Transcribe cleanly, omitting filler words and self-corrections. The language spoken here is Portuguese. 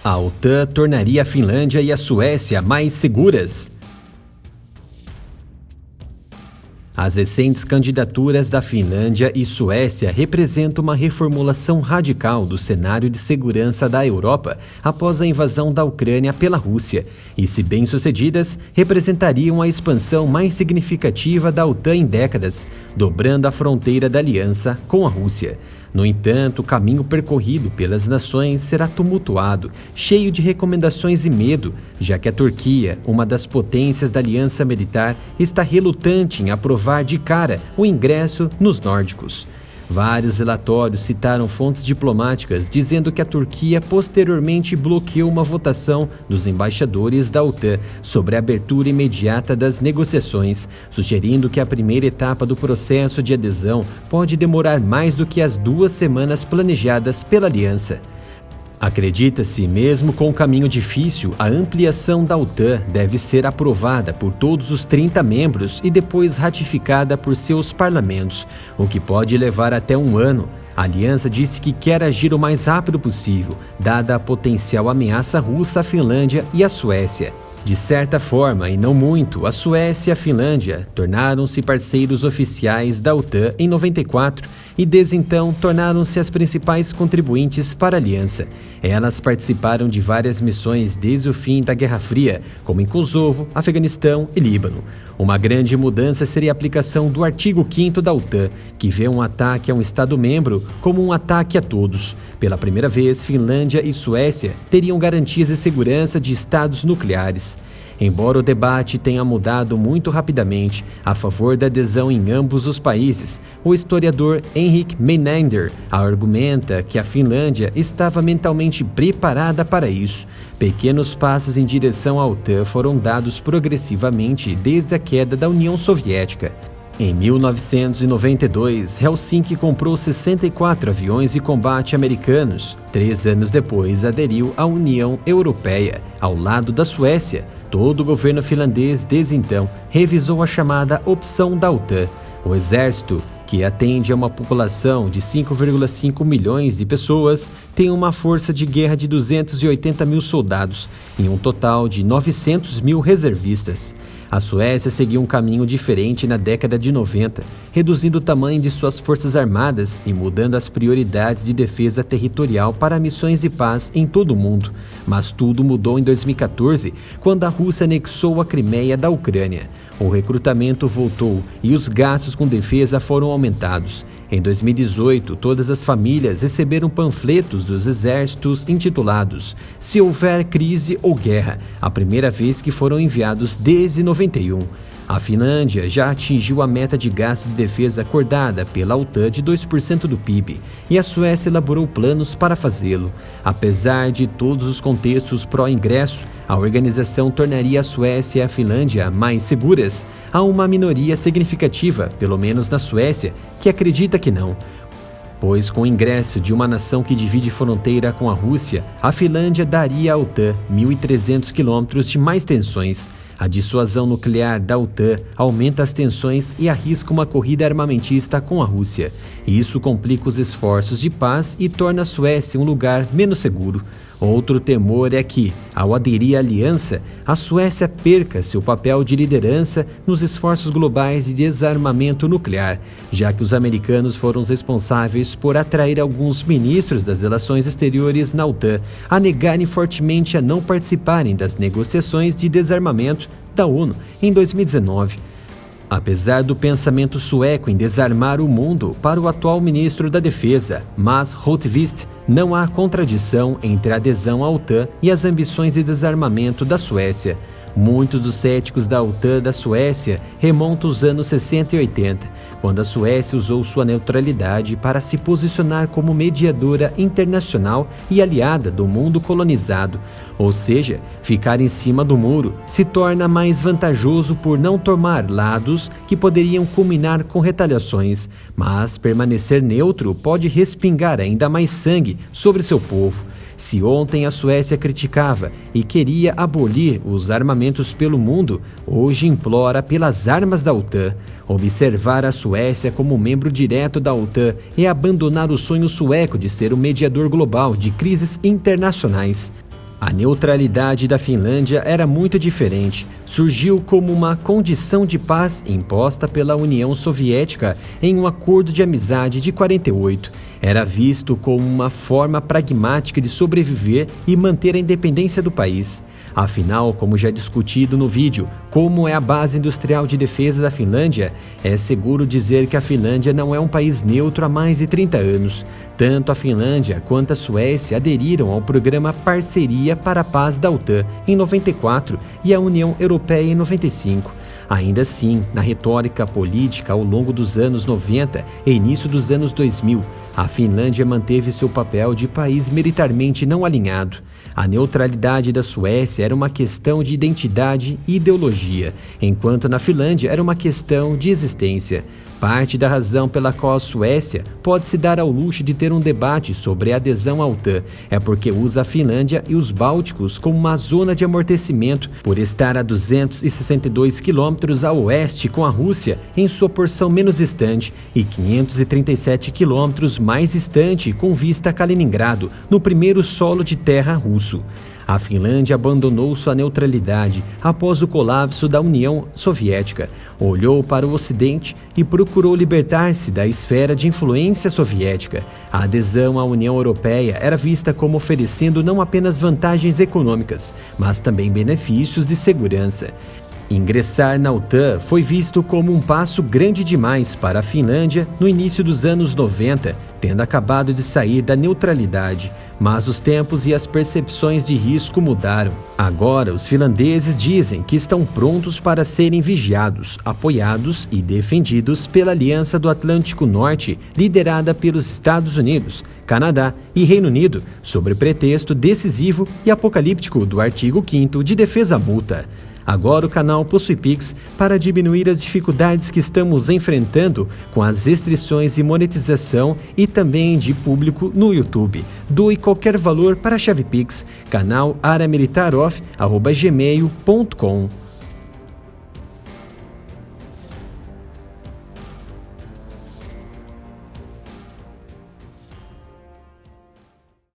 A OTAN tornaria a Finlândia e a Suécia mais seguras? As recentes candidaturas da Finlândia e Suécia representam uma reformulação radical do cenário de segurança da Europa após a invasão da Ucrânia pela Rússia e, se bem-sucedidas, representariam a expansão mais significativa da OTAN em décadas, dobrando a fronteira da aliança com a Rússia. No entanto, o caminho percorrido pelas nações será tumultuado, cheio de recomendações e medo, já que a Turquia, uma das potências da aliança militar, está relutante em aprovar de cara o ingresso nos nórdicos. Vários relatórios citaram fontes diplomáticas dizendo que a Turquia posteriormente bloqueou uma votação dos embaixadores da OTAN sobre a abertura imediata das negociações, sugerindo que a primeira etapa do processo de adesão pode demorar mais do que as 2 semanas planejadas pela aliança. Acredita-se, mesmo com o caminho difícil, a ampliação da OTAN deve ser aprovada por todos os 30 membros e depois ratificada por seus parlamentos, o que pode levar até 1 ano. A aliança disse que quer agir o mais rápido possível, dada a potencial ameaça russa à Finlândia e à Suécia. De certa forma, e não muito, a Suécia e a Finlândia tornaram-se parceiros oficiais da OTAN em 94 e desde então tornaram-se as principais contribuintes para a aliança. Elas participaram de várias missões desde o fim da Guerra Fria, como em Kosovo, Afeganistão e Líbano. Uma grande mudança seria a aplicação do artigo 5º da OTAN, que vê um ataque a um Estado-membro como um ataque a todos. Pela primeira vez, Finlândia e Suécia teriam garantias de segurança de estados nucleares. Embora o debate tenha mudado muito rapidamente a favor da adesão em ambos os países, o historiador Henrik Meinander argumenta que a Finlândia estava mentalmente preparada para isso. Pequenos passos em direção à OTAN foram dados progressivamente desde a queda da União Soviética. Em 1992, Helsinki comprou 64 aviões de combate americanos. 3 anos depois, aderiu à União Europeia. Ao lado da Suécia, todo o governo finlandês, desde então, revisou a chamada opção da OTAN. O exército, que atende a uma população de 5,5 milhões de pessoas, tem uma força de guerra de 280 mil soldados e um total de 900 mil reservistas. A Suécia seguiu um caminho diferente na década de 90, reduzindo o tamanho de suas forças armadas e mudando as prioridades de defesa territorial para missões de paz em todo o mundo. Mas tudo mudou em 2014, quando a Rússia anexou a Crimeia da Ucrânia. O recrutamento voltou e os gastos com defesa foram aumentados. Em 2018, todas as famílias receberam panfletos dos exércitos intitulados "Se houver crise ou guerra", a primeira vez que foram enviados desde 91. A Finlândia já atingiu a meta de gastos de defesa acordada pela OTAN de 2% do PIB e a Suécia elaborou planos para fazê-lo. Apesar de todos os contextos pró-ingresso, a organização tornaria a Suécia e a Finlândia mais seguras. Há uma minoria significativa, pelo menos na Suécia, que acredita que não. Pois com o ingresso de uma nação que divide fronteira com a Rússia, a Finlândia daria à OTAN 1.300 quilômetros de mais tensões. A dissuasão nuclear da OTAN aumenta as tensões e arrisca uma corrida armamentista com a Rússia. Isso complica os esforços de paz e torna a Suécia um lugar menos seguro. Outro temor é que, ao aderir à aliança, a Suécia perca seu papel de liderança nos esforços globais de desarmamento nuclear, já que os americanos foram os responsáveis por atrair alguns ministros das relações exteriores na OTAN a negarem fortemente a não participarem das negociações de desarmamento da ONU em 2019. Apesar do pensamento sueco em desarmar o mundo, para o atual ministro da Defesa, Mats Hultqvist, não há contradição entre a adesão à OTAN e as ambições de desarmamento da Suécia. Muitos dos céticos da OTAN da Suécia remontam aos anos 60 e 80, quando a Suécia usou sua neutralidade para se posicionar como mediadora internacional e aliada do mundo colonizado. Ou seja, ficar em cima do muro se torna mais vantajoso por não tomar lados que poderiam culminar com retaliações, mas permanecer neutro pode respingar ainda mais sangue sobre seu povo. Se ontem a Suécia criticava e queria abolir os armamentos pelo mundo, hoje implora pelas armas da OTAN. Observar a Suécia como membro direto da OTAN é abandonar o sonho sueco de ser o mediador global de crises internacionais. A neutralidade da Finlândia era muito diferente. Surgiu como uma condição de paz imposta pela União Soviética em um acordo de amizade de 48. Era visto como uma forma pragmática de sobreviver e manter a independência do país. Afinal, como já discutido no vídeo, como é a base industrial de defesa da Finlândia, é seguro dizer que a Finlândia não é um país neutro há mais de 30 anos. Tanto a Finlândia quanto a Suécia aderiram ao programa Parceria para a Paz da OTAN em 94 e a União Europeia em 95. Ainda assim, na retórica política ao longo dos anos 90 e início dos anos 2000, a Finlândia manteve seu papel de país militarmente não alinhado. A neutralidade da Suécia era uma questão de identidade e ideologia, enquanto na Finlândia era uma questão de existência. Parte da razão pela qual a Suécia pode se dar ao luxo de ter um debate sobre a adesão à OTAN é porque usa a Finlândia e os Bálticos como uma zona de amortecimento por estar a 262 quilômetros a oeste com a Rússia em sua porção menos distante e 537 quilômetros mais distante com vista a Kaliningrado, no primeiro solo de terra russo. A Finlândia abandonou sua neutralidade após o colapso da União Soviética, olhou para o Ocidente e procurou libertar-se da esfera de influência soviética. A adesão à União Europeia era vista como oferecendo não apenas vantagens econômicas, mas também benefícios de segurança. Ingressar na OTAN foi visto como um passo grande demais para a Finlândia no início dos anos 90, tendo acabado de sair da neutralidade. Mas os tempos e as percepções de risco mudaram. Agora, os finlandeses dizem que estão prontos para serem vigiados, apoiados e defendidos pela Aliança do Atlântico Norte, liderada pelos Estados Unidos, Canadá e Reino Unido, sob pretexto decisivo e apocalíptico do artigo 5º de defesa mútua. Agora o canal possui Pix para diminuir as dificuldades que estamos enfrentando com as restrições de monetização e também de público no YouTube. Doe qualquer valor para a chave Pix, canal aramilitaroff@gmail.com.